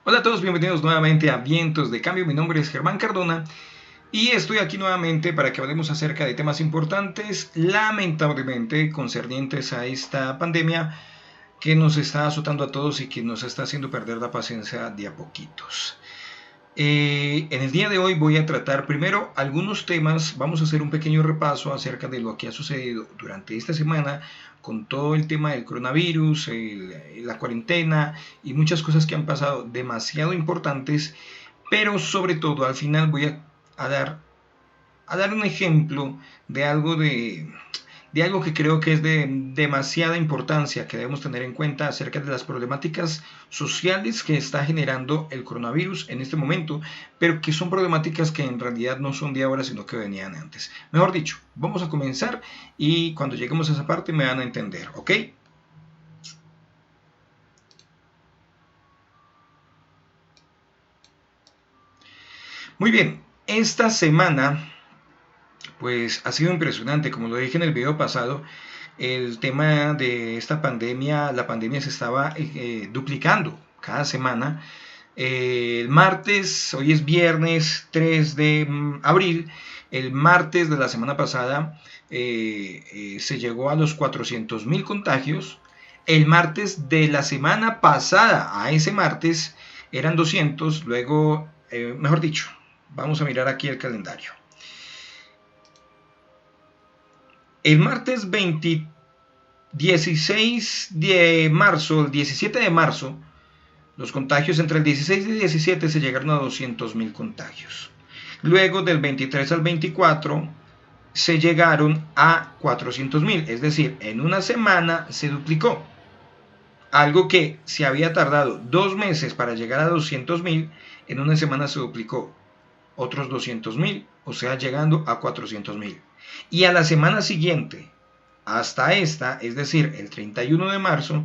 Hola a todos, bienvenidos nuevamente a Vientos de Cambio. Mi nombre es Germán Cardona y estoy aquí nuevamente para que hablemos acerca de temas importantes, lamentablemente concernientes a esta pandemia que nos está azotando a todos y que nos está haciendo perder la paciencia de a poquitos. En el día de hoy voy a tratar primero algunos temas, vamos a hacer un pequeño repaso acerca de lo que ha sucedido durante esta semana con todo el tema del coronavirus, la cuarentena y muchas cosas que han pasado demasiado importantes, pero sobre todo al final voy a dar un ejemplo de algo que creo que es de demasiada importancia que debemos tener en cuenta acerca de las problemáticas sociales que está generando el coronavirus en este momento, pero que son problemáticas que en realidad no son de ahora, sino que venían antes. Mejor dicho, vamos a comenzar y cuando lleguemos a esa parte me van a entender, ¿ok? Muy bien, esta semana pues ha sido impresionante, como lo dije en el video pasado, el tema de esta pandemia, la pandemia se estaba duplicando cada semana. El martes, hoy es viernes 3 de abril, el martes de la semana pasada se llegó a los 400.000 contagios. El martes de la semana pasada, a ese martes, eran 200, luego, mejor dicho, vamos a mirar aquí el calendario. El martes 16 de marzo, el 17 de marzo, los contagios entre el 16 y el 17 se llegaron a 200.000 contagios. Luego del 23 al 24 se llegaron a 400.000, es decir, en una semana se duplicó. Algo que se había tardado 2 meses para llegar a 200.000, en una semana se duplicó otros 200.000, o sea, llegando a 400.000. Y a la semana siguiente, hasta esta, es decir, el 31 de marzo,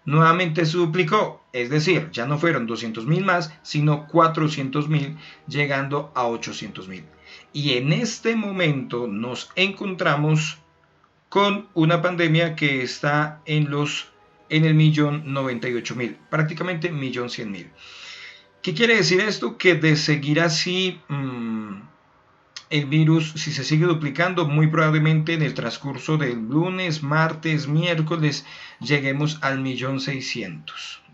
nuevamente se duplicó, es decir, ya no fueron 200.000 más, sino 400.000, llegando a 800.000. Y en este momento nos encontramos con una pandemia que está en el 1.098.000, prácticamente 1.100.000. ¿Qué quiere decir esto? Que de seguir así el virus, si se sigue duplicando, muy probablemente en el transcurso del lunes, martes, miércoles, lleguemos al 1.600.000,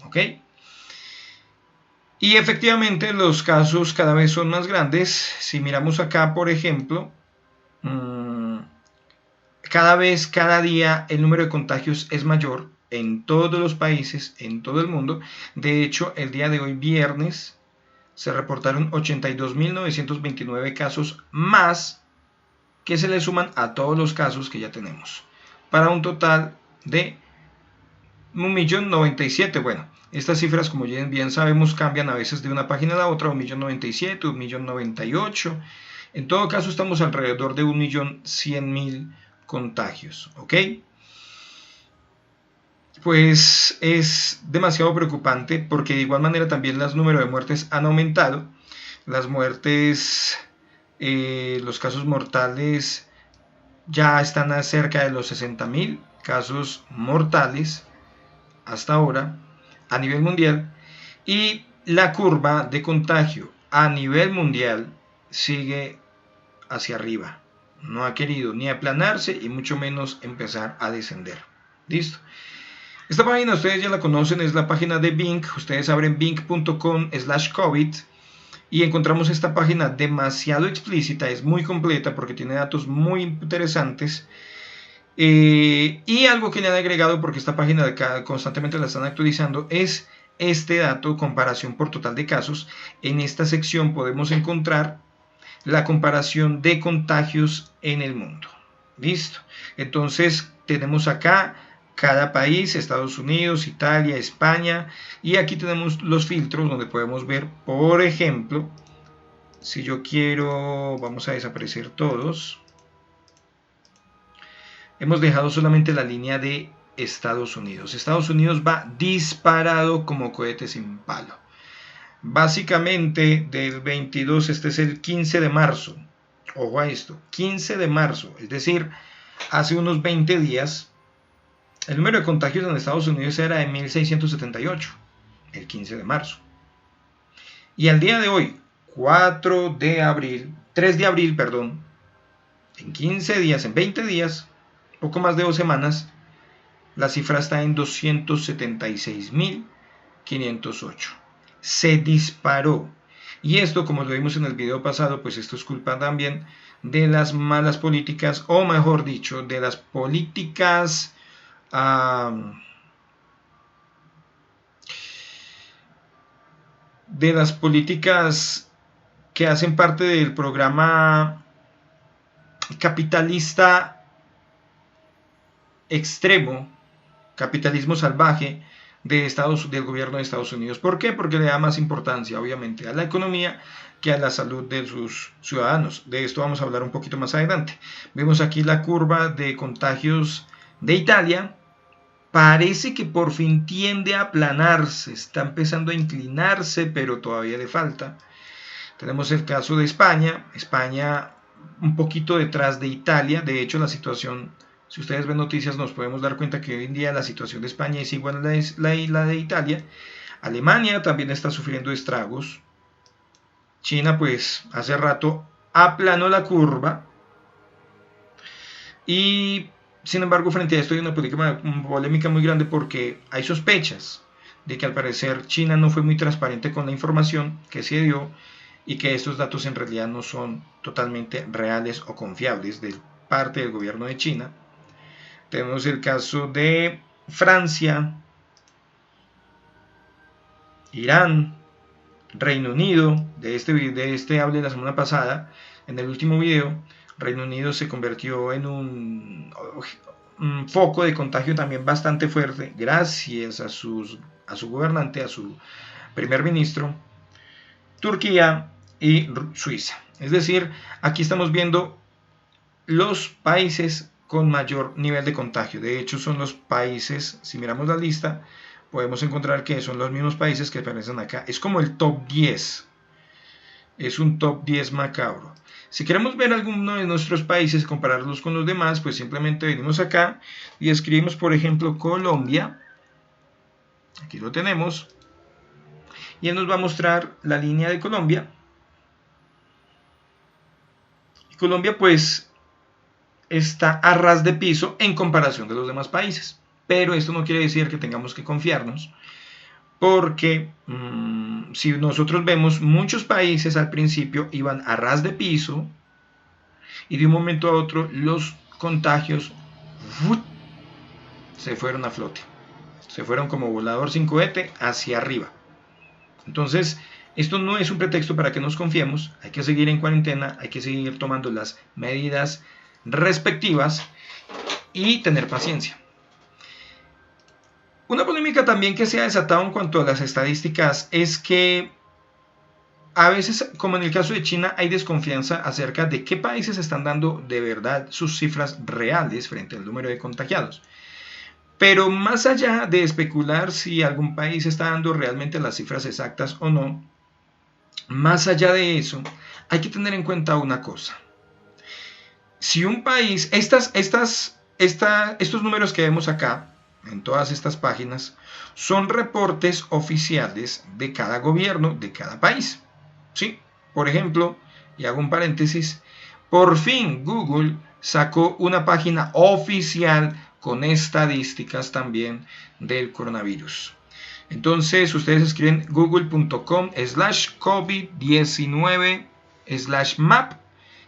¿ok? Y efectivamente los casos cada vez son más grandes. Si miramos acá, por ejemplo, cada día el número de contagios es mayor en todos los países, en todo el mundo. De hecho, el día de hoy, viernes, se reportaron 82.929 casos más que se le suman a todos los casos que ya tenemos, para un total de 1.097.000. Bueno, estas cifras, como bien sabemos, cambian a veces de una página a la otra, 1.097.000, 1.098.000. En todo caso, estamos alrededor de 1.100.000 contagios, ¿ok? Pues es demasiado preocupante porque de igual manera también los números de muertes han aumentado. Las muertes, los casos mortales ya están a cerca de los 60.000 casos mortales hasta ahora a nivel mundial, y la curva de contagio a nivel mundial sigue hacia arriba. No ha querido ni aplanarse y mucho menos empezar a descender. ¿Listo? Esta página ustedes ya la conocen, es la página de Bing. Ustedes abren bing.com/COVID y encontramos esta página demasiado explícita, es muy completa porque tiene datos muy interesantes. Y algo que le han agregado, porque esta página constantemente la están actualizando, es este dato, comparación por total de casos. En esta sección podemos encontrar la comparación de contagios en el mundo. Listo. Entonces tenemos acá cada país: Estados Unidos, Italia, España, y aquí tenemos los filtros donde podemos ver, por ejemplo, si yo quiero, vamos a desaparecer todos. Hemos dejado solamente la línea de Estados Unidos. Estados Unidos va disparado como cohete sin palo. Básicamente del 22, este es el 15 de marzo. Ojo a esto, 15 de marzo, es decir, hace unos 20 días, el número de contagios en Estados Unidos era de 1.678, el 15 de marzo. Y al día de hoy, 3 de abril, perdón, en 15 días, en 20 días, poco más de 2 semanas, la cifra está en 276.508. Se disparó. Y esto, como lo vimos en el video pasado, pues esto es culpa también de las malas políticas, o mejor dicho, de las políticas que hacen parte del programa capitalista extremo, capitalismo salvaje del gobierno de Estados Unidos. ¿Por qué? Porque le da más importancia, obviamente, a la economía que a la salud de sus ciudadanos. De esto vamos a hablar un poquito más adelante. Vemos aquí la curva de contagios de Italia. Parece que por fin tiende a aplanarse, está empezando a inclinarse, pero todavía le falta. Tenemos el caso de España, España un poquito detrás de Italia. De hecho, la situación, si ustedes ven noticias, nos podemos dar cuenta que hoy en día la situación de España es igual a la de Italia. Alemania también está sufriendo estragos. China, pues, hace rato aplanó la curva. Y, sin embargo, frente a esto hay una polémica muy grande porque hay sospechas de que al parecer China no fue muy transparente con la información que se dio y que estos datos en realidad no son totalmente reales o confiables de parte del gobierno de China. Tenemos el caso de Francia, Irán, Reino Unido. De este hablé la semana pasada en el último video. Reino Unido se convirtió en un foco de contagio también bastante fuerte gracias a su gobernante, a su primer ministro. Turquía y Suiza. Es decir, aquí estamos viendo los países con mayor nivel de contagio. De hecho, son los países, si miramos la lista, podemos encontrar que son los mismos países que aparecen acá. Es como el top 10. Es un top 10 macabro. Si queremos ver alguno de nuestros países, compararlos con los demás, pues simplemente venimos acá y escribimos, por ejemplo, Colombia. Aquí lo tenemos. Y él nos va a mostrar la línea de Colombia. Y Colombia, pues, está a ras de piso en comparación de los demás países. Pero esto no quiere decir que tengamos que confiarnos, porque si nosotros vemos, muchos países al principio iban a ras de piso y de un momento a otro los contagios se fueron a flote. Se fueron como volador sin cohete hacia arriba. Entonces, esto no es un pretexto para que nos confiemos. Hay que seguir en cuarentena, hay que seguir tomando las medidas respectivas y tener paciencia. Una polémica también que se ha desatado en cuanto a las estadísticas es que a veces, como en el caso de China, hay desconfianza acerca de qué países están dando de verdad sus cifras reales frente al número de contagiados. Pero más allá de especular si algún país está dando realmente las cifras exactas o no, más allá de eso, hay que tener en cuenta una cosa. Si un país, estos números que vemos acá, en todas estas páginas, son reportes oficiales de cada gobierno, de cada país. ¿Sí? Por ejemplo, y hago un paréntesis, por fin Google sacó una página oficial con estadísticas también del coronavirus. Entonces ustedes escriben google.com/covid19/map,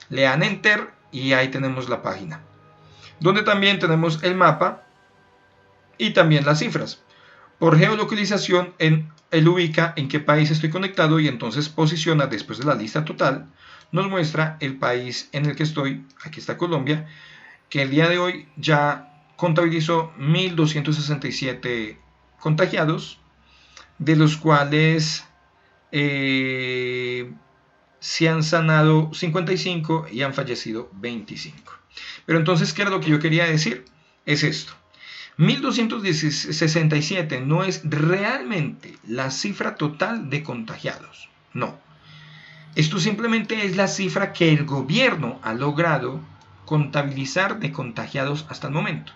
le dan enter y ahí tenemos la página, donde también tenemos el mapa y también las cifras. Por geolocalización, él ubica en qué país estoy conectado y entonces posiciona después de la lista total, nos muestra el país en el que estoy. Aquí está Colombia, que el día de hoy ya contabilizó 1.267 contagiados, de los cuales se han sanado 55 y han fallecido 25. Pero entonces, ¿qué era lo que yo quería decir? Es esto. 1.267 no es realmente la cifra total de contagiados. No. Esto simplemente es la cifra que el gobierno ha logrado contabilizar de contagiados hasta el momento.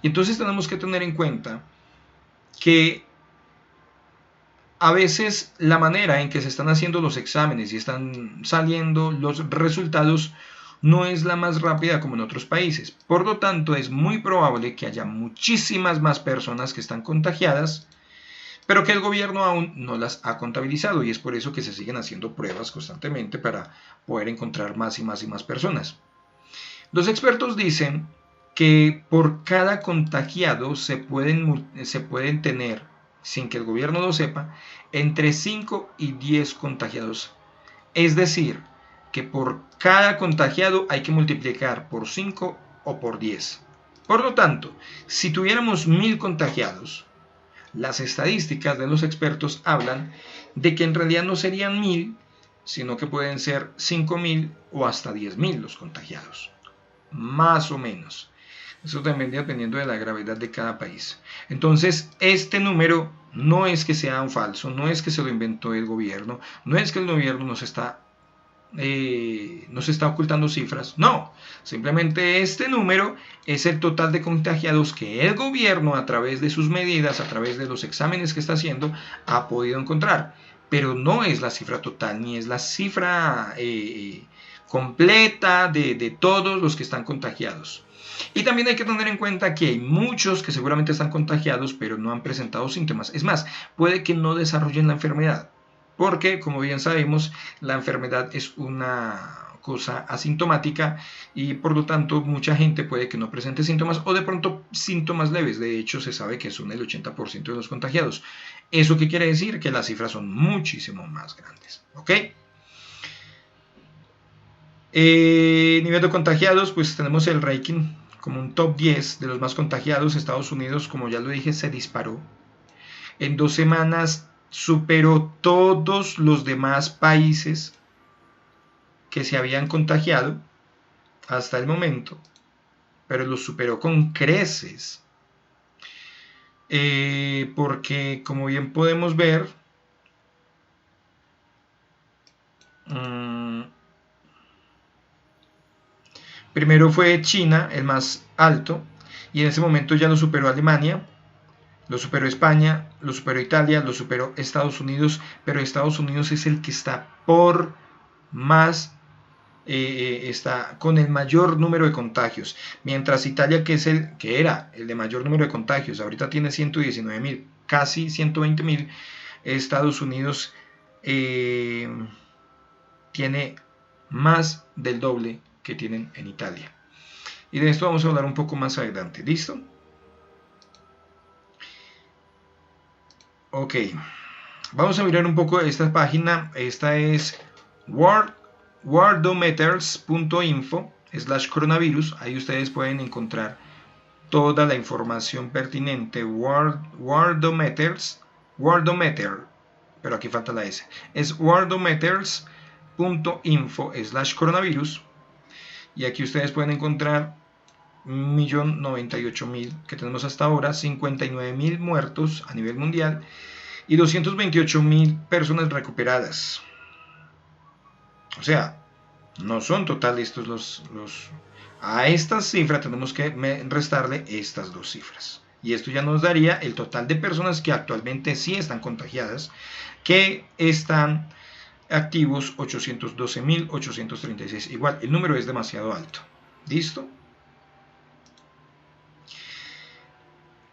Y entonces tenemos que tener en cuenta que a veces la manera en que se están haciendo los exámenes y están saliendo los resultados no es la más rápida como en otros países. Por lo tanto, es muy probable que haya muchísimas más personas que están contagiadas, pero que el gobierno aún no las ha contabilizado, y es por eso que se siguen haciendo pruebas constantemente para poder encontrar más y más y más personas. Los expertos dicen que por cada contagiado se pueden tener, sin que el gobierno lo sepa, entre 5 y 10 contagiados. Es decir, que por cada contagiado hay que multiplicar por 5 o por 10. Por lo tanto, si tuviéramos 1000 contagiados, las estadísticas de los expertos hablan de que en realidad no serían 1000, sino que pueden ser 5000 o hasta 10.000 los contagiados. Más o menos. Eso también dependiendo de la gravedad de cada país. Entonces, este número no es que sea un falso, no es que se lo inventó el gobierno, no es que el gobierno nos está ocultando cifras, no, simplemente este número es el total de contagiados que el gobierno, a través de sus medidas, a través de los exámenes que está haciendo, ha podido encontrar, pero no es la cifra total, ni es la cifra completa de todos los que están contagiados. Y también hay que tener en cuenta que hay muchos que seguramente están contagiados, pero no han presentado síntomas. Es más, puede que no desarrollen la enfermedad, porque, como bien sabemos, la enfermedad es una cosa asintomática y por lo tanto mucha gente puede que no presente síntomas o de pronto síntomas leves. De hecho, se sabe que son el 80% de los contagiados. ¿Eso qué quiere decir? Que las cifras son muchísimo más grandes. ¿Ok? Nivel de contagiados, pues tenemos el ranking como un top 10 de los más contagiados. Estados Unidos, como ya lo dije, se disparó. En 2 semanas superó todos los demás países que se habían contagiado hasta el momento, pero los superó con creces. Porque, como bien podemos ver, primero fue China, el más alto, y en ese momento ya lo superó Alemania, lo superó España, lo superó Italia, lo superó Estados Unidos, pero Estados Unidos es el que está por más, está con el mayor número de contagios, mientras Italia, que era el de mayor número de contagios, ahorita tiene 119.000, casi 120.000. Estados Unidos tiene más del doble que tienen en Italia. Y de esto vamos a hablar un poco más adelante. ¿Listo? Ok. Vamos a mirar un poco esta página. Esta es worldometers.info/coronavirus. Ahí ustedes pueden encontrar toda la información pertinente. Worldometers, pero aquí falta la S. Es worldometers.info/coronavirus. Y aquí ustedes pueden encontrar 1.098.000 que tenemos hasta ahora, 59.000 muertos a nivel mundial y 228.000 personas recuperadas. O sea, no son totales estos los... A esta cifra tenemos que restarle estas dos cifras. Y esto ya nos daría el total de personas que actualmente sí están contagiadas, que están activos 812.836. Igual, el número es demasiado alto. ¿Listo?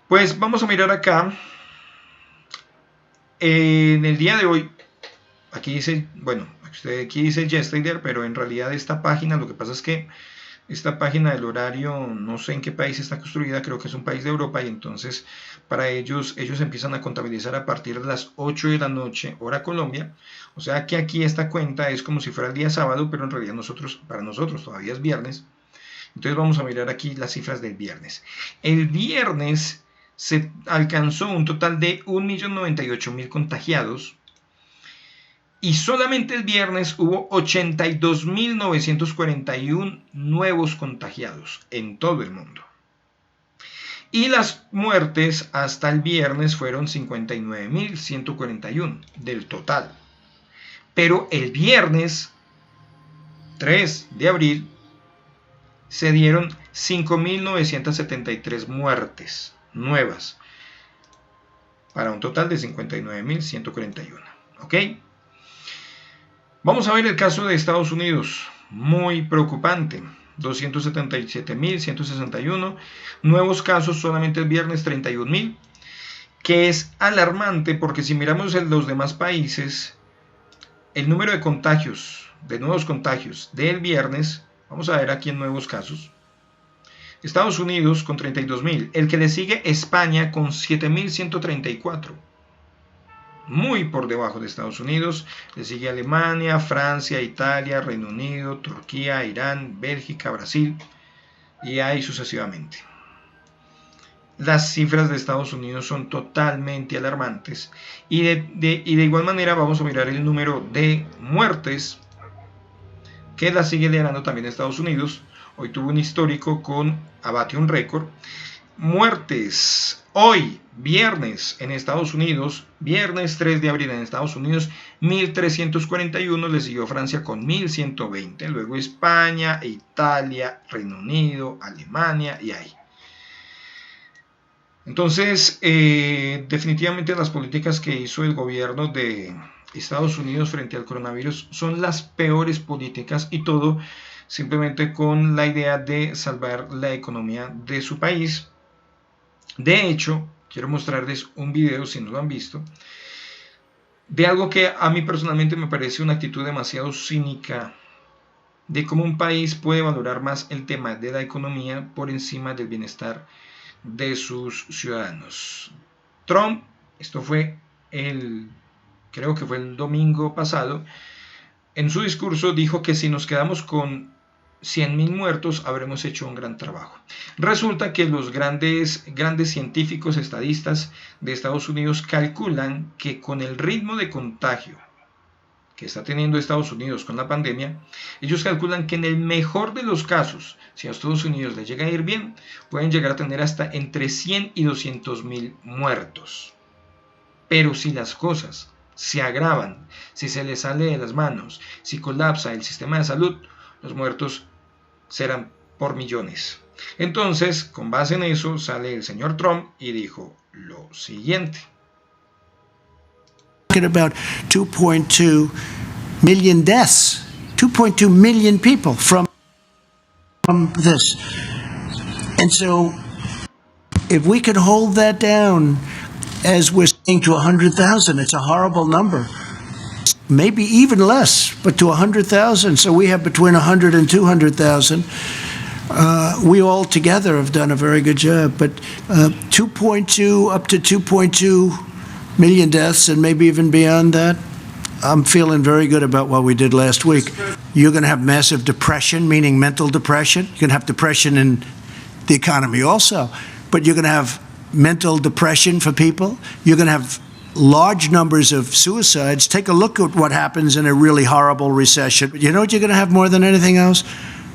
Pues vamos a mirar acá. En el día de hoy, aquí dice, bueno, aquí dice yesterday, pero en realidad esta página, lo que pasa es que esta página del horario, no sé en qué país está construida, creo que es un país de Europa, y entonces para ellos empiezan a contabilizar a partir de las 8 de la noche, hora Colombia. O sea que aquí esta cuenta es como si fuera el día sábado, pero en realidad para nosotros todavía es viernes. Entonces vamos a mirar aquí las cifras del viernes. El viernes se alcanzó un total de 1.098.000 contagiados y solamente el viernes hubo 82.941 nuevos contagiados en todo el mundo. Y las muertes hasta el viernes fueron 59.141 del total. Pero el viernes 3 de abril se dieron 5.973 muertes nuevas. para un total de 59.141. ¿Ok? Vamos a ver el caso de Estados Unidos, muy preocupante. 277.161 nuevos casos solamente el viernes, 31.000, que es alarmante porque si miramos en los demás países, el número de contagios, de nuevos contagios del viernes, vamos a ver aquí en nuevos casos. Estados Unidos con 32.000, el que le sigue España con 7.134, muy por debajo de Estados Unidos, le sigue Alemania, Francia, Italia, Reino Unido, Turquía, Irán, Bélgica, Brasil, y ahí sucesivamente. Las cifras de Estados Unidos son totalmente alarmantes, y de igual manera vamos a mirar el número de muertes, que la sigue liderando también Estados Unidos. Hoy tuvo un histórico bate un récord. Muertes hoy, viernes en Estados Unidos, viernes 3 de abril en Estados Unidos, 1.341, le siguió Francia con 1.120, luego España, Italia, Reino Unido, Alemania y ahí. Entonces, definitivamente las políticas que hizo el gobierno de Estados Unidos frente al coronavirus son las peores políticas, y todo simplemente con la idea de salvar la economía de su país. De hecho, quiero mostrarles un video, si no lo han visto, de algo que a mí personalmente me parece una actitud demasiado cínica, de cómo un país puede valorar más el tema de la economía por encima del bienestar de sus ciudadanos. Trump, esto fue creo que fue el domingo pasado, en su discurso dijo que si nos quedamos con 100.000 muertos habremos hecho un gran trabajo. Resulta que los grandes científicos estadistas de Estados Unidos calculan que con el ritmo de contagio que está teniendo Estados Unidos con la pandemia, ellos calculan que en el mejor de los casos, si a Estados Unidos le llega a ir bien, pueden llegar a tener hasta entre 100 y 200.000 muertos. Pero si las cosas se agravan, si se les sale de las manos, si colapsa el sistema de salud, los muertos serán por millones. Entonces, con base en eso, sale el señor Trump y dijo lo siguiente. About 2.2 million deaths, 2.2 million people from this. And so if we could hold that down, as we're saying, to 100,000, it's a horrible number. Maybe even less, but to 100,000. So we have between 100 and 200,000. We all together have done a very good job, but 2.2 up to 2.2 million deaths, and maybe even beyond that. I'm feeling very good about what we did last week. You're going to have massive depression, meaning mental depression. You're going to have depression in the economy also, but you're going to have mental depression for people. You're going to have large numbers of suicides. Take a look at what happens in a really horrible recession. You know what you're going to have more than anything else?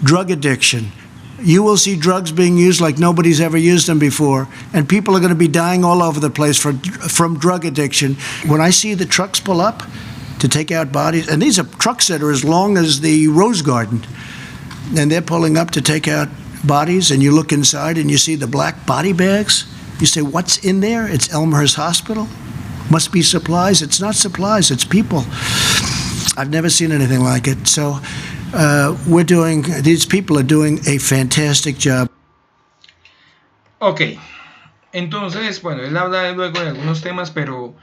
Drug addiction. You will see drugs being used like nobody's ever used them before, and people are going to be dying all over the place from drug addiction. When I see the trucks pull up to take out bodies, and these are trucks that are as long as the Rose Garden, and they're pulling up to take out bodies, and you look inside and you see the black body bags. You say, what's in there? It's Elmhurst Hospital. Must be supplies. It's not supplies, it's people. I've never seen anything like it. So these people are doing a fantastic job. Ok, entonces, bueno, él habla luego de algunos temas, pero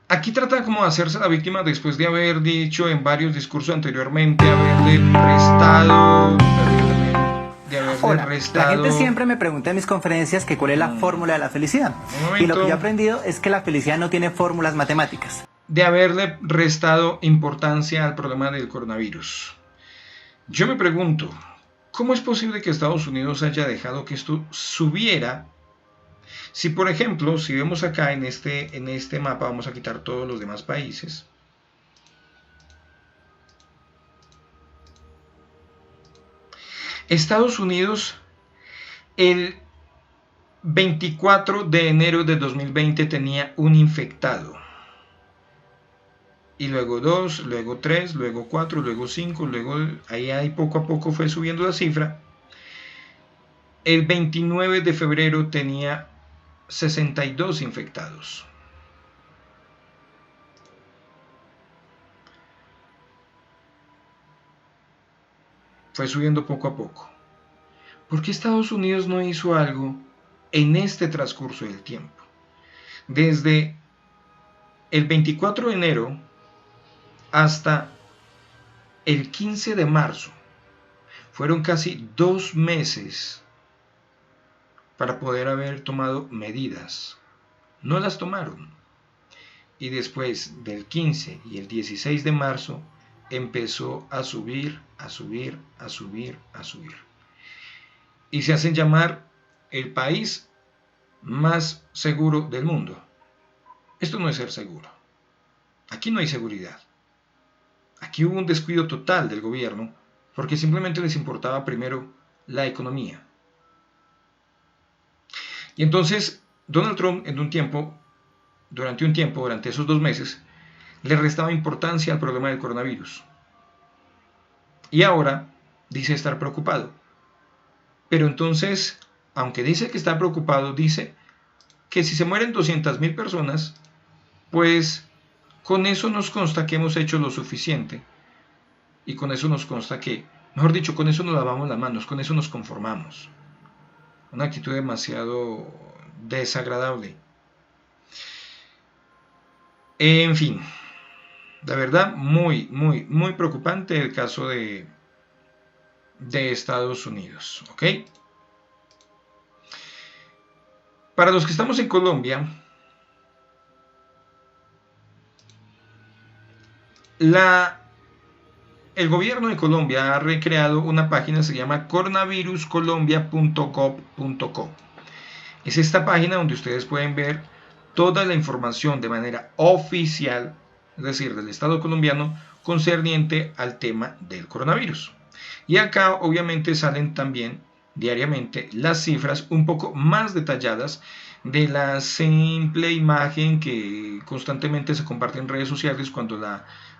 aquí trata como de hacerse la víctima después de haber dicho en varios discursos anteriormente, haberle restado. Hola, la gente siempre me pregunta en mis conferencias que cuál es la fórmula de la felicidad. Y lo que yo he aprendido es que la felicidad no tiene fórmulas matemáticas. De haberle restado importancia al problema del coronavirus. Yo me pregunto, ¿cómo es posible que Estados Unidos haya dejado que esto subiera? Si por ejemplo, si vemos acá en este mapa, vamos a quitar todos los demás países. Estados Unidos, el 24 de enero de 2020 tenía un infectado. Y luego 2, luego 3, luego 4, luego 5, luego ahí poco a poco fue subiendo la cifra. El 29 de febrero tenía 62 infectados. Fue subiendo poco a poco. ¿Por qué Estados Unidos no hizo algo en este transcurso del tiempo? Desde el 24 de enero hasta el 15 de marzo, fueron casi 2 meses para poder haber tomado medidas. No las tomaron. Y después del 15 y el 16 de marzo empezó a subir, a subir, a subir, a subir. Y se hacen llamar el país más seguro del mundo. Esto no es ser seguro. Aquí no hay seguridad. Aquí hubo un descuido total del gobierno porque simplemente les importaba primero la economía. Y entonces Donald Trump durante esos 2 meses, le restaba importancia al problema del coronavirus. Y ahora dice estar preocupado. Pero entonces, aunque dice que está preocupado, dice que si se mueren 200.000 personas, pues con eso nos consta que hemos hecho lo suficiente. Y con eso nos consta que, mejor dicho, con eso nos lavamos las manos, con eso nos conformamos. Una actitud demasiado desagradable. En fin, la verdad, muy, muy, muy preocupante el caso de Estados Unidos, ¿ok? Para los que estamos en Colombia, el gobierno de Colombia ha recreado una página que se llama coronaviruscolombia.gov.co. Es esta página donde ustedes pueden ver toda la información de manera oficial, es decir, del Estado colombiano, concerniente al tema del coronavirus. Y acá obviamente salen también diariamente las cifras un poco más detalladas de la simple imagen que constantemente se comparte en redes sociales cuando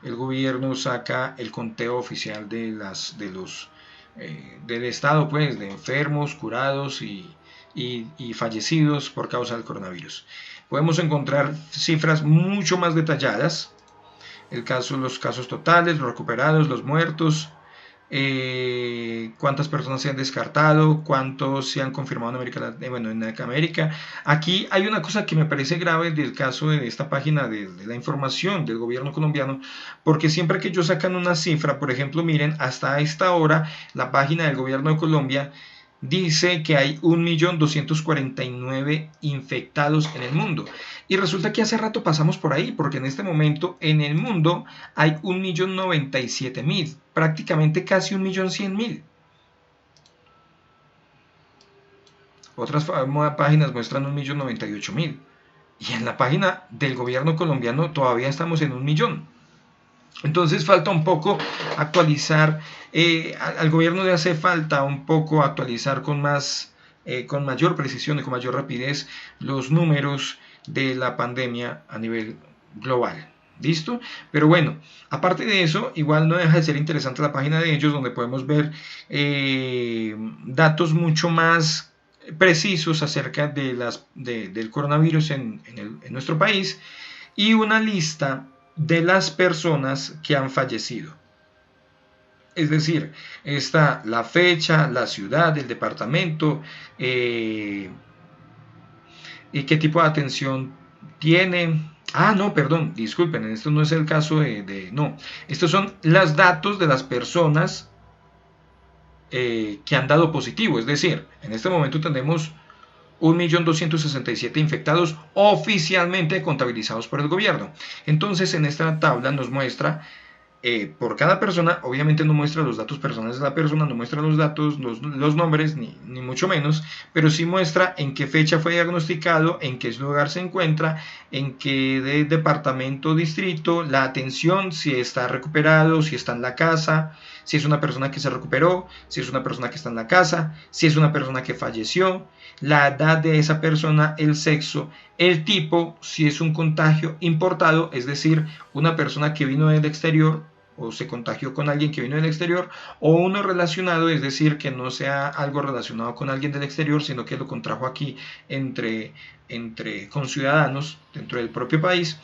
el gobierno saca el conteo oficial del estado, pues, de enfermos, curados y fallecidos por causa del coronavirus. Podemos encontrar cifras mucho más detalladas, los casos totales, los recuperados, los muertos, cuántas personas se han descartado, cuántos se han confirmado en América. Aquí hay una cosa que me parece grave del caso de esta página de la información del gobierno colombiano, porque siempre que ellos sacan una cifra, por ejemplo, miren, hasta esta hora la página del gobierno de Colombia dice que hay 1.249.000 infectados en el mundo. Y resulta que hace rato pasamos por ahí, porque en este momento en el mundo hay 1.097.000, prácticamente casi 1.100.000. Otras páginas muestran 1.098.000. Y en la página del gobierno colombiano todavía estamos en 1.000.000. Entonces falta un poco actualizar, al gobierno le hace falta un poco actualizar con mayor precisión y con mayor rapidez los números de la pandemia a nivel global. ¿Listo? Pero bueno, aparte de eso, igual no deja de ser interesante la página de ellos, donde podemos ver datos mucho más precisos acerca del coronavirus en nuestro país, y una lista de las personas que han fallecido. Es decir, está la fecha, la ciudad, el departamento, y qué tipo de atención tiene. No, perdón, disculpen, esto no es el caso no. Estos son los datos de las personas que han dado positivo. Es decir, en este momento tenemos 1.267.000 infectados oficialmente contabilizados por el gobierno. Entonces, en esta tabla nos muestra por cada persona, obviamente no muestra los datos personales de la persona, no muestra los datos, los nombres, ni mucho menos, pero sí muestra en qué fecha fue diagnosticado, en qué lugar se encuentra, en qué departamento, distrito, la atención, si está recuperado, si está en la casa, si es una persona que se recuperó, si es una persona que está en la casa, si es una persona que falleció, la edad de esa persona, el sexo, el tipo, si es un contagio importado, es decir, una persona que vino del exterior, o se contagió con alguien que vino del exterior, o uno relacionado, es decir, que no sea algo relacionado con alguien del exterior, sino que lo contrajo aquí entre conciudadanos dentro del propio país.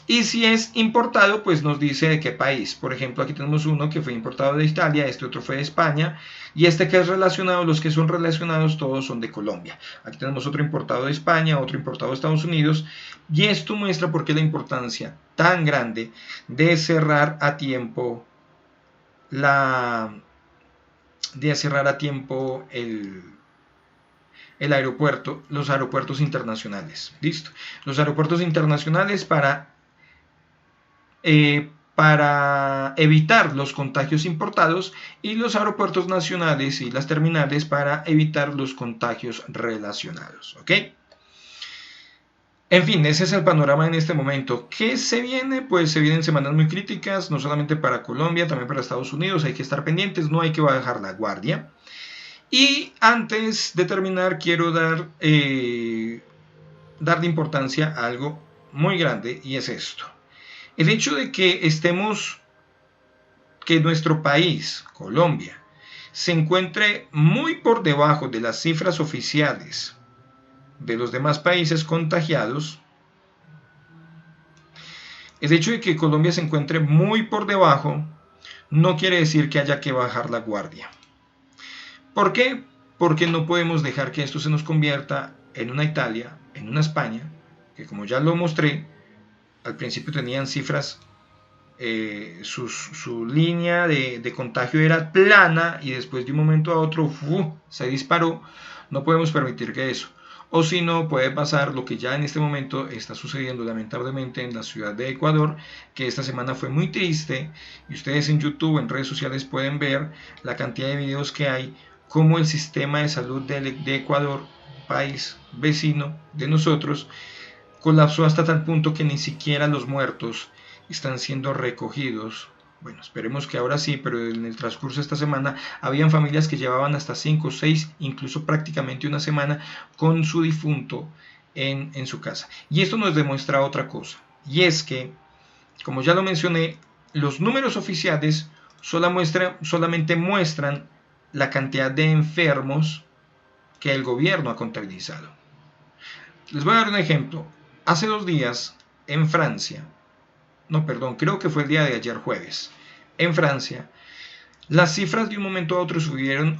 Y si es importado, pues nos dice de qué país. Por ejemplo, aquí tenemos uno que fue importado de Italia, este otro fue de España, y este que es relacionado, los que son relacionados todos son de Colombia. Aquí tenemos otro importado de España, otro importado de Estados Unidos, y esto muestra por qué la importancia tan grande de cerrar a tiempo el aeropuerto, los aeropuertos internacionales. Listo. Los aeropuertos internacionales para evitar los contagios importados, y los aeropuertos nacionales y las terminales para evitar los contagios relacionados. ¿Ok? En fin, ese es el panorama en este momento. ¿Qué se viene? Pues se vienen semanas muy críticas, no solamente para Colombia, también para Estados Unidos. Hay que estar pendientes, no hay que bajar la guardia. Y antes de terminar, quiero darle importancia a algo muy grande, y es esto. El hecho de que nuestro país, Colombia, se encuentre muy por debajo de las cifras oficiales de los demás países contagiados, el hecho de que Colombia se encuentre muy por debajo no quiere decir que haya que bajar la guardia. ¿Por qué? Porque no podemos dejar que esto se nos convierta en una Italia, en una España, que como ya lo mostré, al principio tenían cifras, su línea de contagio era plana y después de un momento a otro se disparó. No podemos permitir que eso. O si no, puede pasar lo que ya en este momento está sucediendo lamentablemente en la ciudad de Ecuador, que esta semana fue muy triste, y ustedes en YouTube, en redes sociales pueden ver la cantidad de videos que hay, cómo el sistema de salud de Ecuador, país vecino de nosotros, colapsó hasta tal punto que ni siquiera los muertos están siendo recogidos. Bueno, esperemos que ahora sí, pero en el transcurso de esta semana habían familias que llevaban hasta 5, 6, incluso prácticamente una semana con su difunto en su casa. Y esto nos demuestra otra cosa, y es que, como ya lo mencioné, los números oficiales solamente muestran la cantidad de enfermos que el gobierno ha contabilizado. Les voy a dar un ejemplo. Hace 2 días, en Francia, creo que fue el día de ayer jueves, en Francia, las cifras de un momento a otro subieron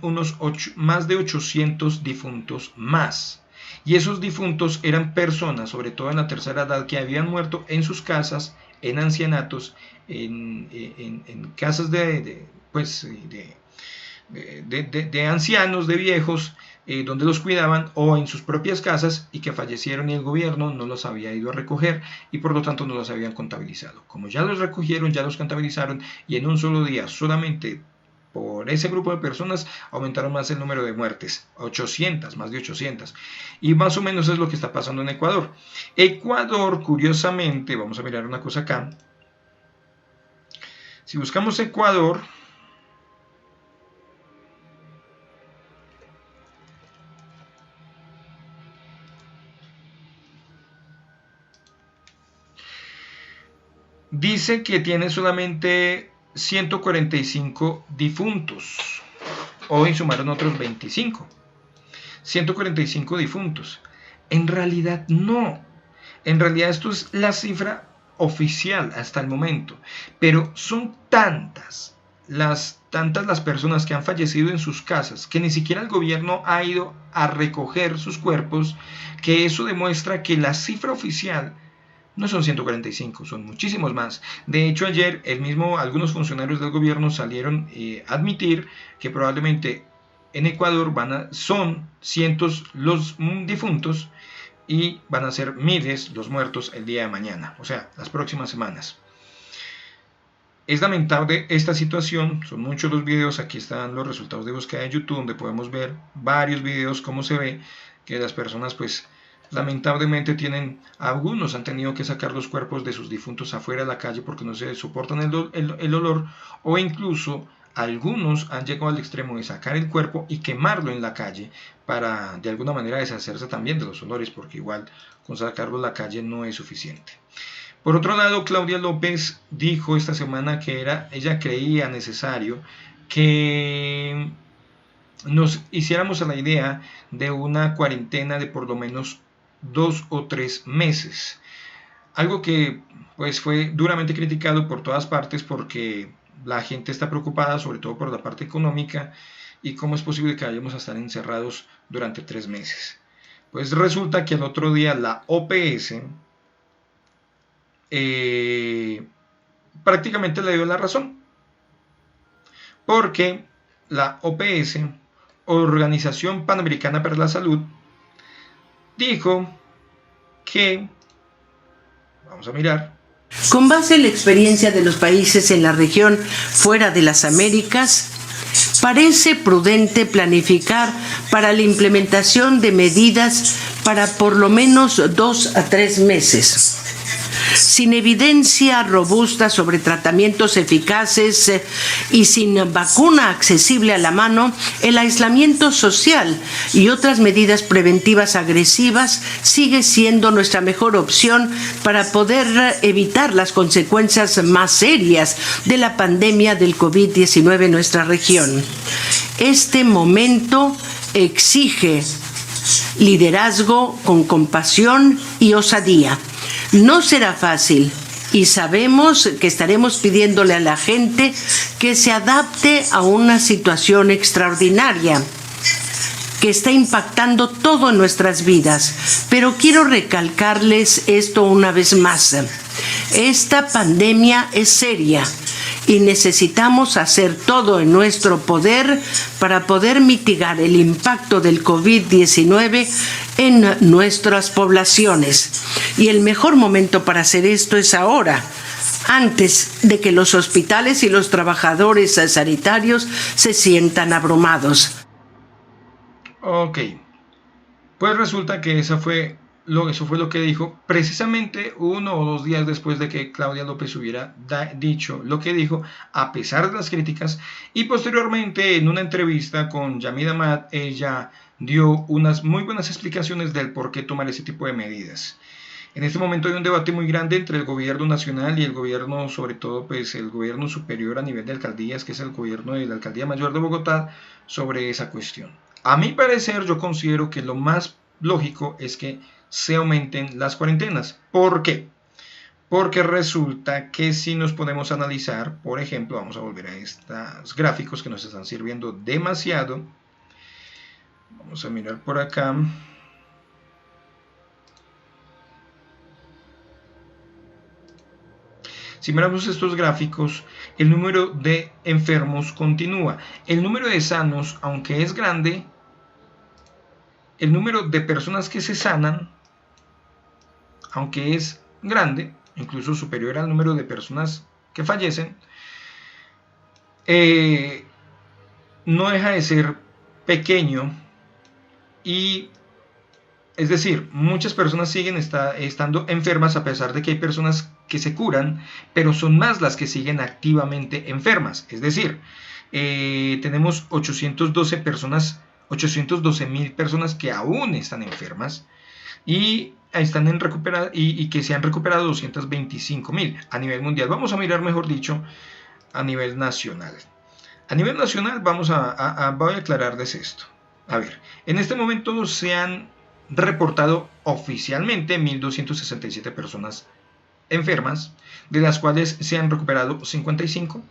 más de 800 difuntos más. Y esos difuntos eran personas, sobre todo en la tercera edad, que habían muerto en sus casas, en ancianatos, en casas de ancianos, de viejos, donde los cuidaban, o en sus propias casas, y que fallecieron y el gobierno no los había ido a recoger y por lo tanto no los habían contabilizado. Como ya los recogieron, ya los contabilizaron, y en un solo día solamente por ese grupo de personas aumentaron más el número de muertes, 800, más de 800. Y más o menos es lo que está pasando en Ecuador. Ecuador, curiosamente, vamos a mirar una cosa acá. Si buscamos Ecuador, dice que tiene solamente 145 difuntos. Hoy sumaron otros 25. 145 difuntos. En realidad no. En realidad esto es la cifra oficial hasta el momento. Pero son tantas las personas que han fallecido en sus casas que ni siquiera el gobierno ha ido a recoger sus cuerpos, que eso demuestra que la cifra oficial no son 145, son muchísimos más. De hecho, ayer algunos funcionarios del gobierno salieron a admitir que probablemente en Ecuador son cientos los difuntos y van a ser miles los muertos el día de mañana, o sea, las próximas semanas. Es lamentable esta situación, son muchos los videos, aquí están los resultados de búsqueda de YouTube, donde podemos ver varios videos cómo se ve que las personas pues lamentablemente algunos han tenido que sacar los cuerpos de sus difuntos afuera de la calle porque no se soportan el olor, o incluso algunos han llegado al extremo de sacar el cuerpo y quemarlo en la calle para de alguna manera deshacerse también de los olores, porque igual con sacarlo en la calle no es suficiente. Por otro lado, Claudia López dijo esta semana que ella creía necesario que nos hiciéramos a la idea de una cuarentena de por lo menos 2 o 3 meses. Algo que pues fue duramente criticado por todas partes porque la gente está preocupada, sobre todo por la parte económica, y cómo es posible que vayamos a estar encerrados durante 3 meses. Pues resulta que al otro día la OPS prácticamente le dio la razón, porque la OPS, Organización Panamericana para la Salud, dijo que, vamos a mirar, con base en la experiencia de los países en la región fuera de las Américas, parece prudente planificar para la implementación de medidas para por lo menos 2 a 3 meses. Sin evidencia robusta sobre tratamientos eficaces y sin vacuna accesible a la mano, el aislamiento social y otras medidas preventivas agresivas sigue siendo nuestra mejor opción para poder evitar las consecuencias más serias de la pandemia del COVID-19 en nuestra región. Este momento exige liderazgo con compasión y osadía. No será fácil y sabemos que estaremos pidiéndole a la gente que se adapte a una situación extraordinaria que está impactando todo en nuestras vidas. Pero quiero recalcarles esto una vez más. Esta pandemia es seria y necesitamos hacer todo en nuestro poder para poder mitigar el impacto del COVID-19 en nuestras poblaciones. Y el mejor momento para hacer esto es ahora, antes de que los hospitales y los trabajadores sanitarios se sientan abrumados. Ok, pues resulta que eso fue lo que dijo precisamente 1 o 2 días después de que Claudia López hubiera dicho lo que dijo, a pesar de las críticas, y posteriormente en una entrevista con Yamid Ahmad, ella dio unas muy buenas explicaciones del por qué tomar ese tipo de medidas. En este momento hay un debate muy grande entre el gobierno nacional y el gobierno, sobre todo pues el gobierno superior a nivel de alcaldías, que es el gobierno de la Alcaldía Mayor de Bogotá, sobre esa cuestión. A mi parecer, yo considero que lo más lógico es que se aumenten las cuarentenas. ¿Por qué? Porque resulta que si nos podemos analizar, por ejemplo, vamos a volver a estos gráficos que nos están sirviendo demasiado. Vamos a mirar por acá. Si miramos estos gráficos, el número de enfermos continúa. El número de sanos, aunque es grande, el número de personas que se sanan, aunque es grande, incluso superior al número de personas que fallecen, no deja de ser pequeño. Y es decir, muchas personas siguen estando enfermas a pesar de que hay personas que se curan, pero son más las que siguen activamente enfermas. Es decir, tenemos 812.000 personas que aún están enfermas y están y que se han recuperado 225.000 a nivel mundial. Vamos a mirar, mejor dicho, a nivel nacional. A nivel nacional voy a aclararles esto. A ver, en este momento se han reportado oficialmente 1.267 personas enfermas, de las cuales se han recuperado 55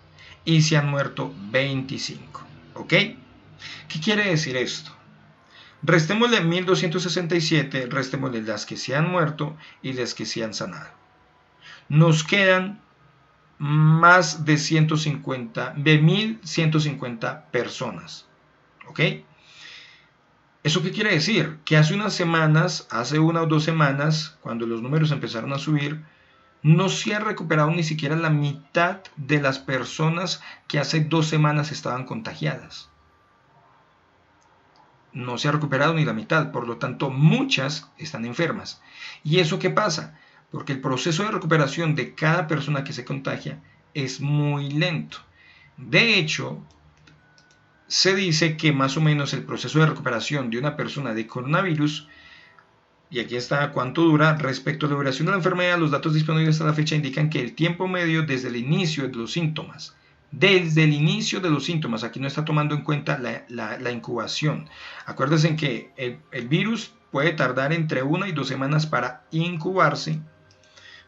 y se han muerto 25. ¿Ok? ¿Qué quiere decir esto? Restémosle 1.267, restémosle las que se han muerto y las que se han sanado. Nos quedan más de 1.150 personas. ¿Ok? ¿Eso qué quiere decir? Que hace 1 o 2 semanas, cuando los números empezaron a subir, no se ha recuperado ni siquiera la mitad de las personas que hace 2 semanas estaban contagiadas. No se ha recuperado ni la mitad, por lo tanto muchas están enfermas. ¿Y eso qué pasa? Porque el proceso de recuperación de cada persona que se contagia es muy lento. De hecho, se dice que más o menos el proceso de recuperación de una persona de coronavirus y aquí está cuánto dura. Respecto a la duración de la enfermedad, los datos disponibles hasta la fecha indican que el tiempo medio desde el inicio de los síntomas, aquí no está tomando en cuenta la incubación. Acuérdense que el virus puede tardar entre 1 y 2 semanas para incubarse,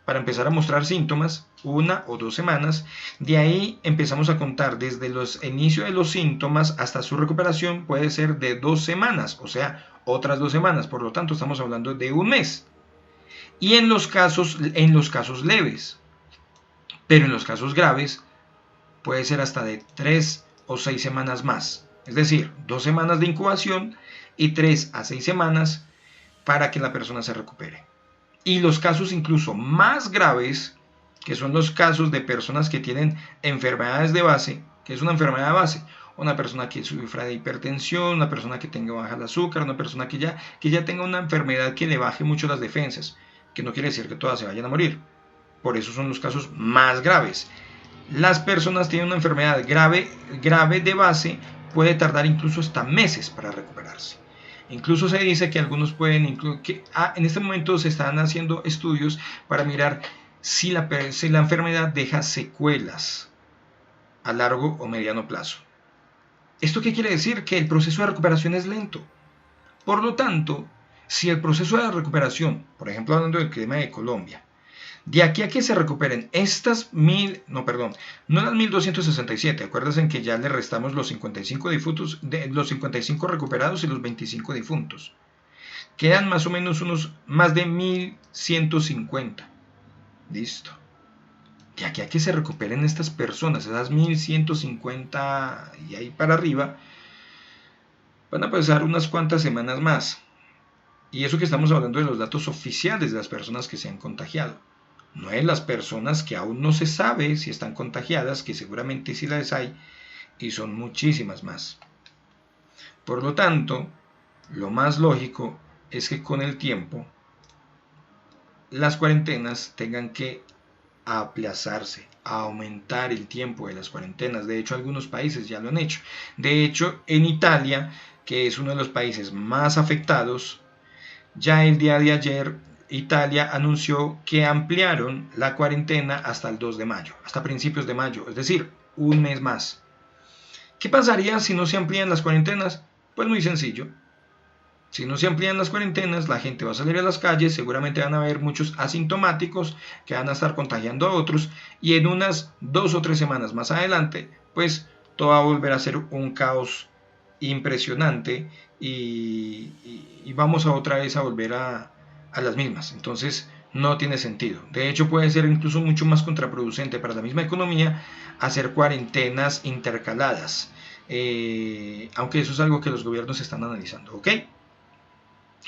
para empezar a mostrar síntomas, 1 o 2 semanas. De ahí empezamos a contar desde los inicios de los síntomas hasta su recuperación, puede ser de 2 semanas, o sea, otras 2 semanas. Por lo tanto, estamos hablando de un mes. Y en los casos leves, pero en los casos graves, puede ser hasta de 3 o 6 semanas más. Es decir, 2 semanas de incubación y 3 a 6 semanas para que la persona se recupere. Y los casos incluso más graves, que son los casos de personas que tienen enfermedades de base, que es una enfermedad de base, una persona que sufra de hipertensión, una persona que tenga baja el azúcar, una persona que ya tenga una enfermedad que le baje mucho las defensas, que no quiere decir que todas se vayan a morir. Por eso son los casos más graves. Las personas tienen una enfermedad grave de base, puede tardar incluso hasta meses para recuperarse. Incluso se dice que algunos pueden, en este momento se están haciendo estudios para mirar si la enfermedad deja secuelas a largo o mediano plazo. ¿Esto qué quiere decir? Que el proceso de recuperación es lento. Por lo tanto, si el proceso de recuperación, por ejemplo hablando del clima de Colombia, de aquí a que se recuperen estas no eran 1267, acuérdense que ya le restamos los 55 difuntos, los 55 recuperados y los 25 difuntos. Quedan más o menos más de 1150. Listo. De aquí a que se recuperen estas personas, esas 1150 y ahí para arriba, van a pasar unas cuantas semanas más. Y eso que estamos hablando de los datos oficiales de las personas que se han contagiado. No es las personas que aún no se sabe si están contagiadas, que seguramente sí las hay, y son muchísimas más. Por lo tanto, lo más lógico es que con el tiempo las cuarentenas tengan que aplazarse, a aumentar el tiempo de las cuarentenas. De hecho, algunos países ya lo han hecho. De hecho, en Italia, que es uno de los países más afectados, ya el día de ayer Italia anunció que ampliaron la cuarentena hasta el 2 de mayo, hasta principios de mayo, es decir, un mes más. ¿Qué pasaría si no se amplían las cuarentenas? Pues muy sencillo. Si no se amplían las cuarentenas, la gente va a salir a las calles, seguramente van a haber muchos asintomáticos que van a estar contagiando a otros, y en unas 2 o 3 semanas más adelante, pues todo va a volver a ser un caos impresionante y vamos a otra vez a volver a las mismas. Entonces no tiene sentido. De hecho, puede ser incluso mucho más contraproducente para la misma economía hacer cuarentenas intercaladas, aunque eso es algo que los gobiernos están analizando, ¿ok?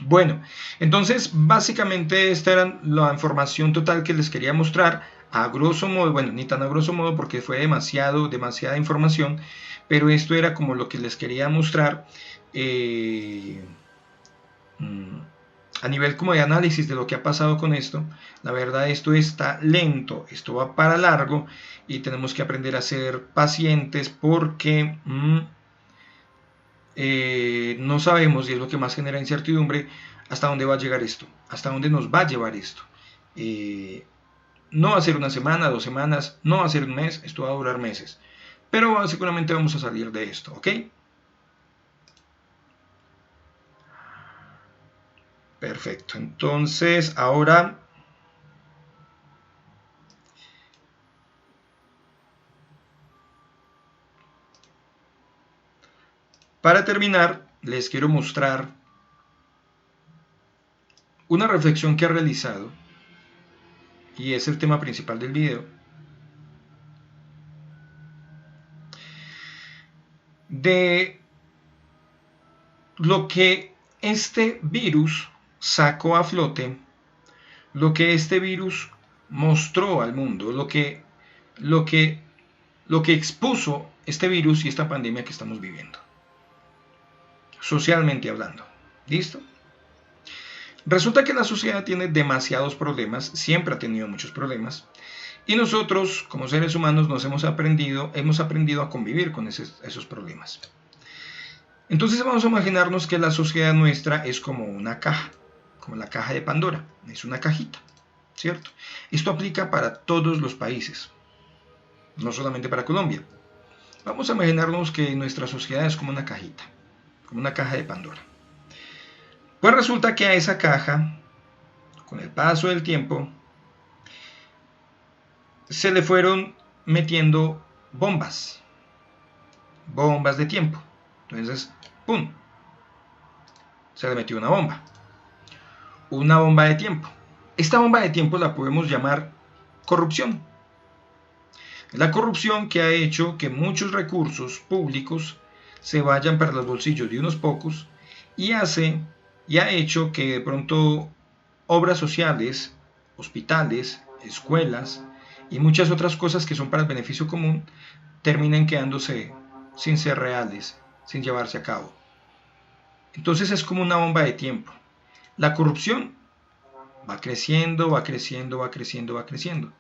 Bueno, entonces básicamente esta era la información total que les quería mostrar a grosso modo, bueno, ni tan a grosso modo porque fue demasiada información, pero esto era como lo que les quería mostrar a nivel como de análisis de lo que ha pasado con esto. La verdad, esto está lento, esto va para largo y tenemos que aprender a ser pacientes porque no sabemos, y es lo que más genera incertidumbre, hasta dónde va a llegar esto, hasta dónde nos va a llevar esto. No va a ser una semana, 2 semanas, no va a ser un mes, esto va a durar meses, pero seguramente vamos a salir de esto, ¿ok? Perfecto, entonces ahora para terminar les quiero mostrar una reflexión que he realizado y es el tema principal del video, de lo que este virus sacó a flote, lo que este virus mostró al mundo, lo que expuso este virus y esta pandemia que estamos viviendo, socialmente hablando. ¿Listo? Resulta que la sociedad tiene demasiados problemas, siempre ha tenido muchos problemas, y nosotros como seres humanos hemos aprendido a convivir con esos problemas. Entonces vamos a imaginarnos que la sociedad nuestra es como una caja, como la caja de Pandora, es una cajita, ¿cierto? Esto aplica para todos los países, no solamente para Colombia. Vamos a imaginarnos que nuestra sociedad es como una cajita, como una caja de Pandora. Pues resulta que a esa caja, con el paso del tiempo, se le fueron metiendo bombas de tiempo. Entonces, ¡pum!, se le metió una bomba de tiempo. Esta bomba de tiempo la podemos llamar corrupción. La corrupción que ha hecho que muchos recursos públicos se vayan para los bolsillos de unos pocos y ha hecho que de pronto obras sociales, hospitales, escuelas y muchas otras cosas que son para el beneficio común terminen quedándose sin ser reales, sin llevarse a cabo. Entonces es como una bomba de tiempo. La corrupción va creciendo, va creciendo, va creciendo, va creciendo.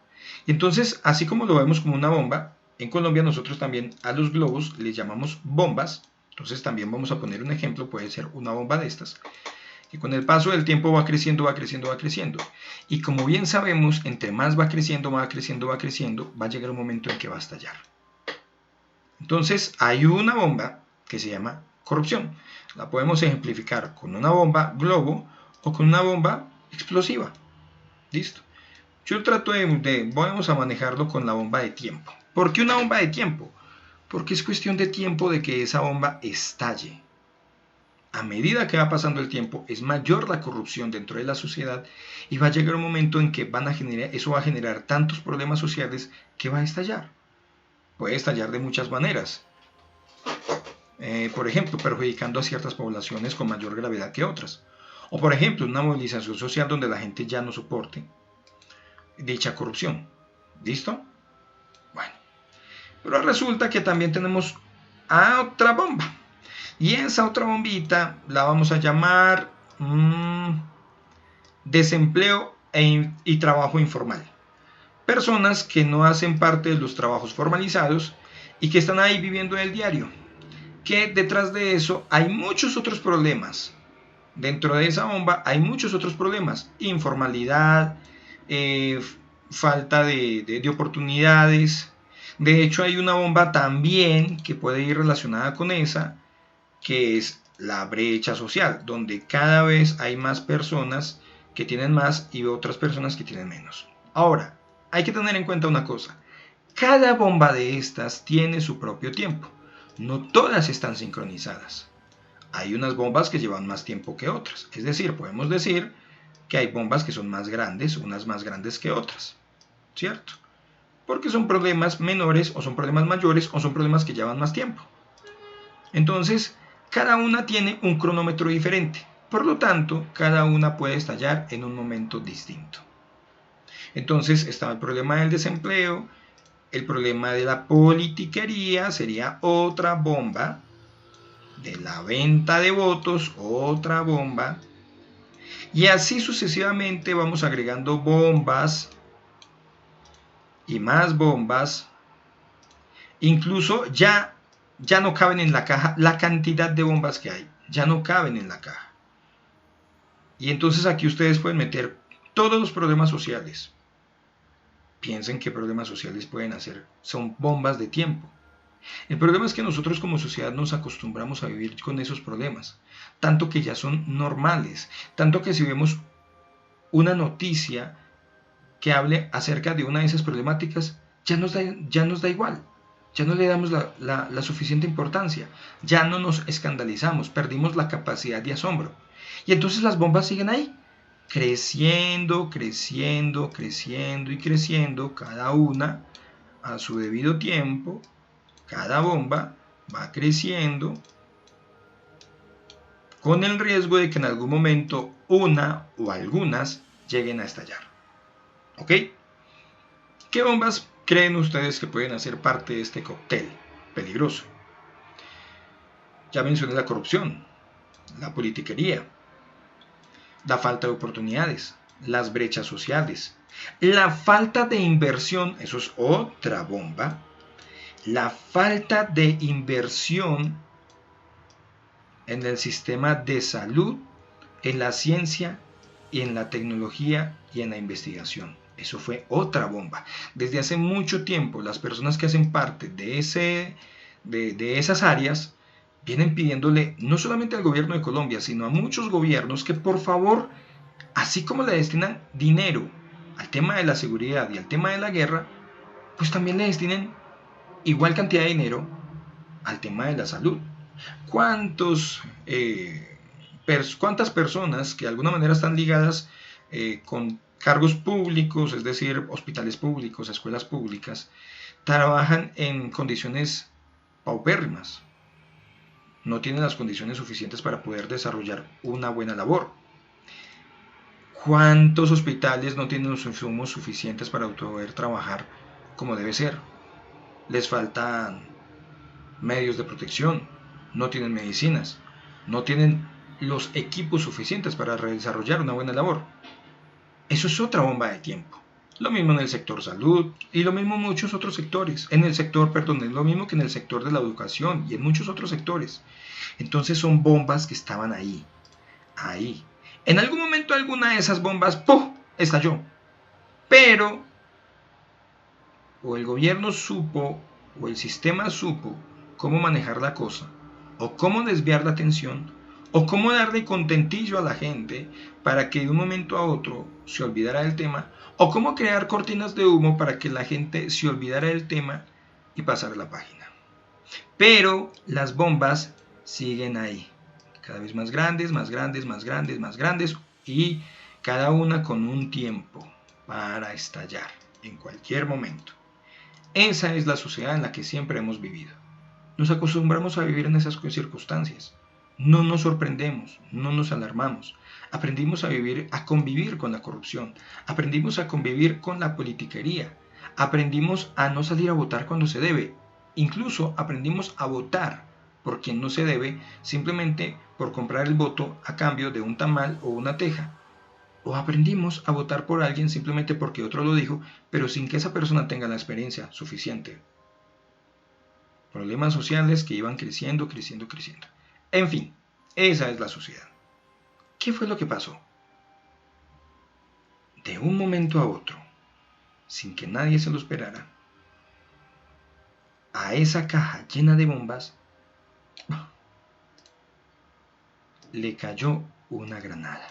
Y entonces, así como lo vemos como una bomba, en Colombia nosotros también a los globos les llamamos bombas. Entonces también vamos a poner un ejemplo, puede ser una bomba de estas, que con el paso del tiempo va creciendo, va creciendo, va creciendo. Y como bien sabemos, entre más va creciendo, va creciendo, va creciendo, va a llegar un momento en que va a estallar. Entonces hay una bomba que se llama corrupción. La podemos ejemplificar con una bomba globo o con una bomba explosiva. ¿Listo? Yo trato vamos a manejarlo con la bomba de tiempo. ¿Por qué una bomba de tiempo? Porque es cuestión de tiempo de que esa bomba estalle. A medida que va pasando el tiempo, es mayor la corrupción dentro de la sociedad y va a llegar un momento en que eso va a generar tantos problemas sociales que va a estallar. Puede estallar de muchas maneras. Por ejemplo, perjudicando a ciertas poblaciones con mayor gravedad que otras. O por ejemplo, una movilización social donde la gente ya no soporte dicha corrupción. ¿Listo? Bueno. Pero resulta que también tenemos a otra bomba. Y esa otra bombita la vamos a llamar desempleo y trabajo informal. Personas que no hacen parte de los trabajos formalizados y que están ahí viviendo en el diario. Que detrás de eso hay muchos otros problemas. Dentro de esa bomba hay muchos otros problemas. Informalidad, falta de oportunidades. De hecho, hay una bomba también que puede ir relacionada con esa, que es la brecha social, donde cada vez hay más personas que tienen más y otras personas que tienen menos. Ahora, hay que tener en cuenta una cosa. Cada bomba de estas tiene su propio tiempo. No todas están sincronizadas. Hay unas bombas que llevan más tiempo que otras. Es decir, podemos decir que hay bombas que son más grandes, unas más grandes que otras. ¿Cierto? Porque son problemas menores o son problemas mayores o son problemas que llevan más tiempo. Entonces, cada una tiene un cronómetro diferente. Por lo tanto, cada una puede estallar en un momento distinto. Entonces, está el problema del desempleo. El problema de la politiquería sería otra bomba. De la venta de votos, otra bomba. Y así sucesivamente vamos agregando bombas y más bombas. Incluso ya no caben en la caja la cantidad de bombas que hay. Ya no caben en la caja. Y entonces aquí ustedes pueden meter todos los problemas sociales. Piensen qué problemas sociales pueden hacer. Son bombas de tiempo. El problema es que nosotros como sociedad nos acostumbramos a vivir con esos problemas. Tanto que ya son normales. Tanto que si vemos una noticia que hable acerca de una de esas problemáticas, ya nos da igual. Ya no le damos la suficiente importancia. Ya no nos escandalizamos. Perdimos la capacidad de asombro. Y entonces las bombas siguen ahí. Creciendo, creciendo, creciendo y creciendo, cada una a su debido tiempo. Cada bomba va creciendo con el riesgo de que en algún momento una o algunas lleguen a estallar. ¿Ok? ¿Qué bombas creen ustedes que pueden hacer parte de este cóctel peligroso? Ya mencioné la corrupción, la politiquería, la falta de oportunidades, las brechas sociales, la falta de inversión, eso es otra bomba, la falta de inversión en el sistema de salud, en la ciencia en la tecnología y en la investigación. Eso fue otra bomba. Desde hace mucho tiempo, las personas que hacen parte de esas áreas vienen pidiéndole no solamente al gobierno de Colombia, sino a muchos gobiernos que por favor, así como le destinan dinero al tema de la seguridad y al tema de la guerra, pues también le destinen igual cantidad de dinero al tema de la salud. ¿Cuántas personas que de alguna manera están ligadas con cargos públicos, es decir, hospitales públicos, escuelas públicas, trabajan en condiciones paupérrimas? No tienen las condiciones suficientes para poder desarrollar una buena labor. ¿Cuántos hospitales no tienen los insumos suficientes para poder trabajar como debe ser? Les faltan medios de protección, no tienen medicinas, no tienen los equipos suficientes para desarrollar una buena labor. Eso es otra bomba de tiempo. Lo mismo en el sector salud y lo mismo en muchos otros sectores. Lo mismo que en el sector de la educación y en muchos otros sectores. Entonces son bombas que estaban ahí. En algún momento alguna de esas bombas ¡puf!, estalló. Pero o el gobierno supo o el sistema supo cómo manejar la cosa, o cómo desviar la atención, o cómo darle contentillo a la gente para que de un momento a otro se olvidara del tema, o cómo crear cortinas de humo para que la gente se olvidara del tema y pasara la página. Pero las bombas siguen ahí, cada vez más grandes, más grandes, más grandes, más grandes, y cada una con un tiempo para estallar en cualquier momento. Esa es la sociedad en la que siempre hemos vivido. Nos acostumbramos a vivir en esas circunstancias. No nos sorprendemos, no nos alarmamos. Aprendimos a convivir con la corrupción. Aprendimos a convivir con la politiquería. Aprendimos a no salir a votar cuando se debe. Incluso aprendimos a votar por quien no se debe, simplemente por comprar el voto a cambio de un tamal o una teja. O aprendimos a votar por alguien simplemente porque otro lo dijo, pero sin que esa persona tenga la experiencia suficiente. Problemas sociales que iban creciendo. En fin, esa es la sociedad. ¿Qué fue lo que pasó? De un momento a otro, sin que nadie se lo esperara, a esa caja llena de bombas le cayó una granada.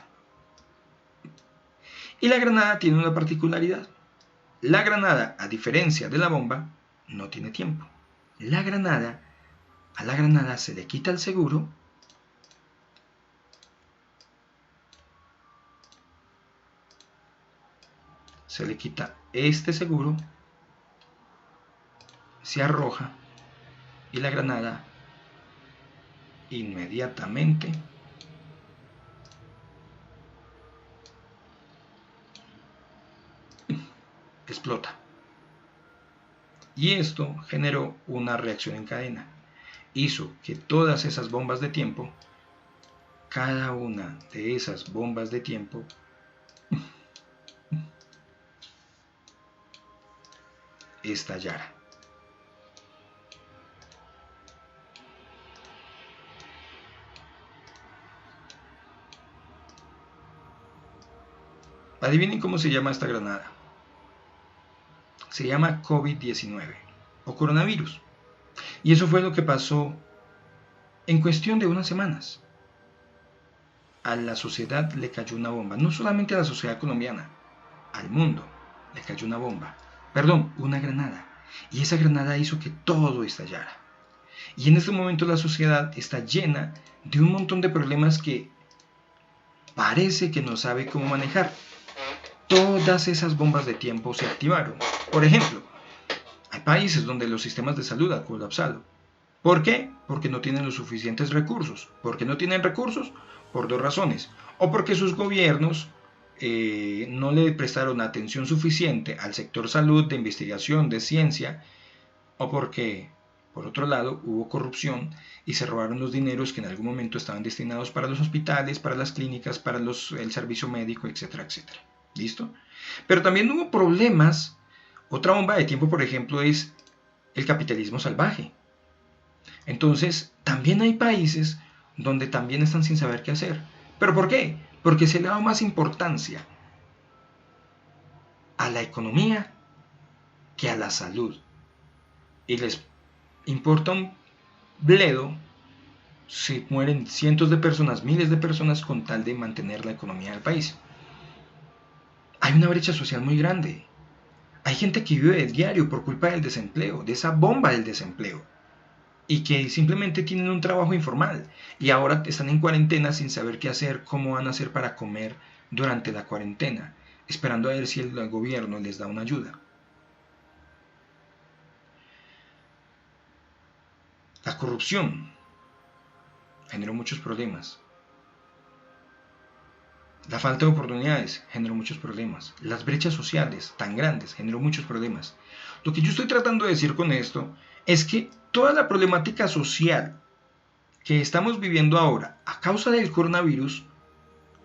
Y la granada tiene una particularidad. La granada, a diferencia de la bomba, no tiene tiempo. A la granada se le quita el seguro se le quita este seguro, se arroja y la granada inmediatamente explota. Y esto generó una reacción en cadena. Hizo que todas esas bombas de tiempo, cada una de esas bombas de tiempo, estallara. Adivinen cómo se llama esta granada. Se llama COVID-19 o coronavirus. Y eso fue lo que pasó en cuestión de unas semanas. A la sociedad le cayó una bomba. No solamente a la sociedad colombiana, al mundo le cayó una bomba. Perdón, una granada. Y esa granada hizo que todo estallara. Y en este momento la sociedad está llena de un montón de problemas que parece que no sabe cómo manejar. Todas esas bombas de tiempo se activaron. Por ejemplo, hay países donde los sistemas de salud han colapsado. ¿Por qué? Porque no tienen los suficientes recursos. ¿Por qué no tienen recursos? Por dos razones. O porque sus gobiernos no le prestaron atención suficiente al sector salud, de investigación, de ciencia, o porque, por otro lado, hubo corrupción y se robaron los dineros que en algún momento estaban destinados para los hospitales, para las clínicas, para el servicio médico, etcétera, etcétera. ¿Listo? Pero también hubo problemas. Otra bomba de tiempo, por ejemplo, es el capitalismo salvaje. Entonces, también hay países donde también están sin saber qué hacer. ¿Pero por qué? porque se le ha dado más importancia a la economía que a la salud. Y les importa un bledo si mueren cientos de personas, miles de personas con tal de mantener la economía del país. Hay una brecha social muy grande. Hay gente que vive del diario por culpa del desempleo, de esa bomba del desempleo, y que simplemente tienen un trabajo informal y ahora están en cuarentena sin saber qué hacer, cómo van a hacer para comer durante la cuarentena, esperando a ver si el gobierno les da una ayuda. La corrupción generó muchos problemas. La falta de oportunidades generó muchos problemas. Las brechas sociales tan grandes generó muchos problemas. Lo que yo estoy tratando de decir con esto es que toda la problemática social que estamos viviendo ahora a causa del coronavirus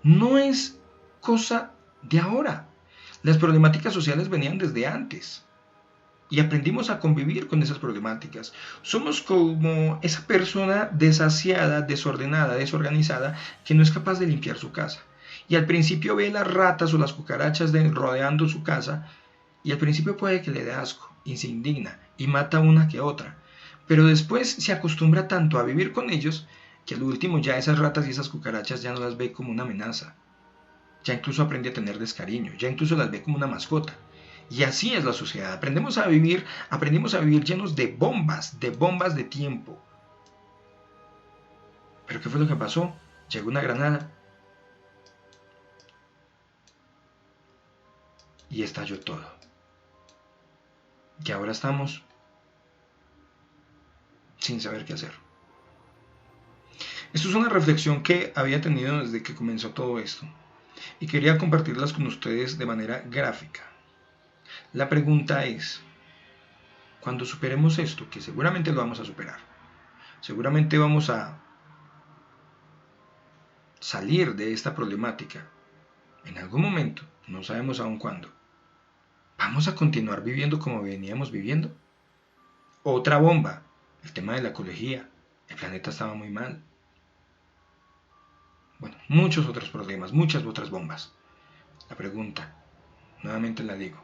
no es cosa de ahora. Las problemáticas sociales venían desde antes y aprendimos a convivir con esas problemáticas. Somos como esa persona desasiada, desordenada, desorganizada, que no es capaz de limpiar su casa. Y al principio ve las ratas o las cucarachas rodeando su casa y al principio puede que le dé asco y se indigna y mata una que otra. Pero después se acostumbra tanto a vivir con ellos que al último ya esas ratas y esas cucarachas ya no las ve como una amenaza. Ya incluso aprende a tenerles cariño, ya incluso las ve como una mascota. Y así es la sociedad. Aprendemos a vivir llenos de bombas de tiempo. ¿Pero qué fue lo que pasó? Llegó una granada y estalló todo. Y ahora estamos sin saber qué hacer. Esto es una reflexión que había tenido desde que comenzó todo esto y quería compartirlas con ustedes de manera gráfica. La pregunta es, cuando superemos esto, que seguramente lo vamos a superar, seguramente vamos a salir de esta problemática en algún momento, no sabemos aún cuándo, ¿vamos a continuar viviendo como veníamos viviendo? Otra bomba, el tema de la ecología, el planeta estaba muy mal. Bueno, muchos otros problemas, muchas otras bombas. La pregunta, nuevamente la digo,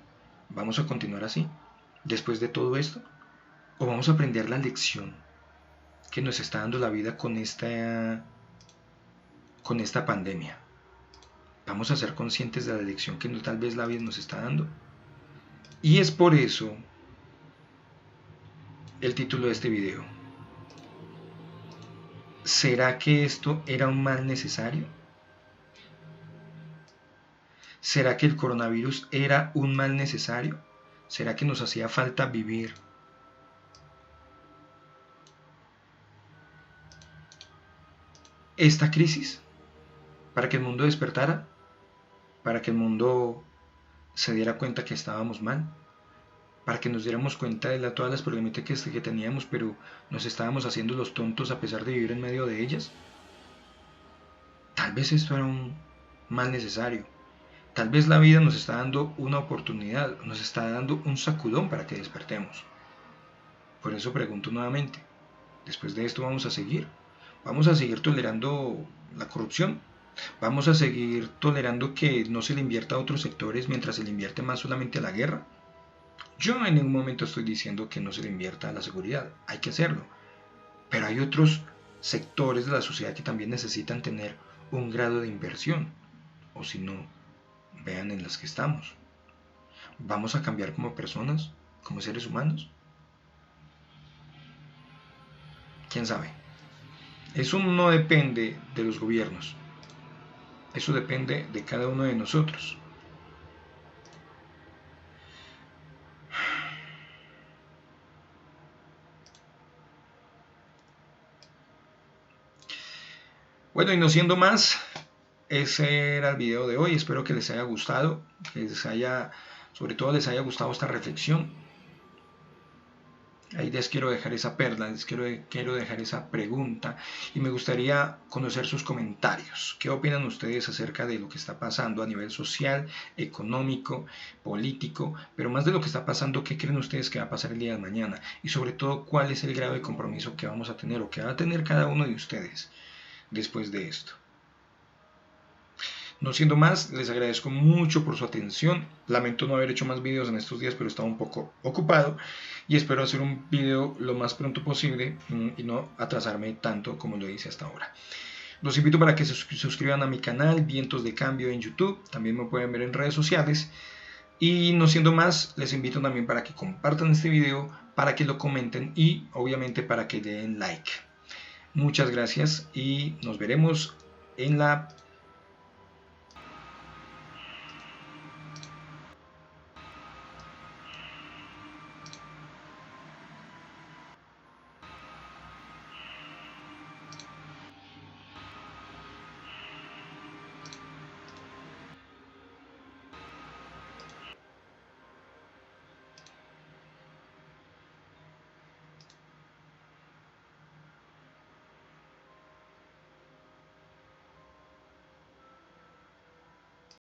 ¿vamos a continuar así después de todo esto? ¿O vamos a aprender la lección que nos está dando la vida con esta pandemia? ¿Vamos a ser conscientes de la lección que tal vez la vida nos está dando? Y es por eso el título de este video. ¿Será que esto era un mal necesario? ¿Será que el coronavirus era un mal necesario? ¿Será que nos hacía falta vivir esta crisis para que el mundo despertara? ¿Para que el mundo se diera cuenta que estábamos mal? ¿Para que nos diéramos cuenta de todas las problemáticas que teníamos, pero nos estábamos haciendo los tontos a pesar de vivir en medio de ellas? Tal vez esto era un mal necesario. Tal vez la vida nos está dando una oportunidad, nos está dando un sacudón para que despertemos. Por eso pregunto nuevamente, ¿después de esto vamos a seguir? ¿Vamos a seguir tolerando la corrupción? ¿Vamos a seguir tolerando que no se le invierta a otros sectores mientras se le invierte más solamente a la guerra? Yo en ningún momento estoy diciendo que no se le invierta a la seguridad, hay que hacerlo. Pero hay otros sectores de la sociedad que también necesitan tener un grado de inversión. O si no, vean en las que estamos. ¿Vamos a cambiar como personas, como seres humanos? ¿Quién sabe? Eso no depende de los gobiernos. Eso depende de cada uno de nosotros. Bueno, y no siendo más, ese era el video de hoy. Espero que les haya gustado, sobre todo les haya gustado esta reflexión. Ahí les quiero dejar esa perla, les quiero dejar esa pregunta y me gustaría conocer sus comentarios. ¿Qué opinan ustedes acerca de lo que está pasando a nivel social, económico, político? Pero más de lo que está pasando, ¿qué creen ustedes que va a pasar el día de mañana? Y sobre todo, ¿cuál es el grado de compromiso que vamos a tener o que va a tener cada uno de ustedes después de esto? No siendo más, les agradezco mucho por su atención. Lamento no haber hecho más videos en estos días, pero estaba un poco ocupado y espero hacer un video lo más pronto posible y no atrasarme tanto como lo hice hasta ahora. Los invito para que se suscriban a mi canal Vientos de Cambio en YouTube. También me pueden ver en redes sociales. Y no siendo más, les invito también para que compartan este video, para que lo comenten y obviamente para que le den like. Muchas gracias y nos veremos en la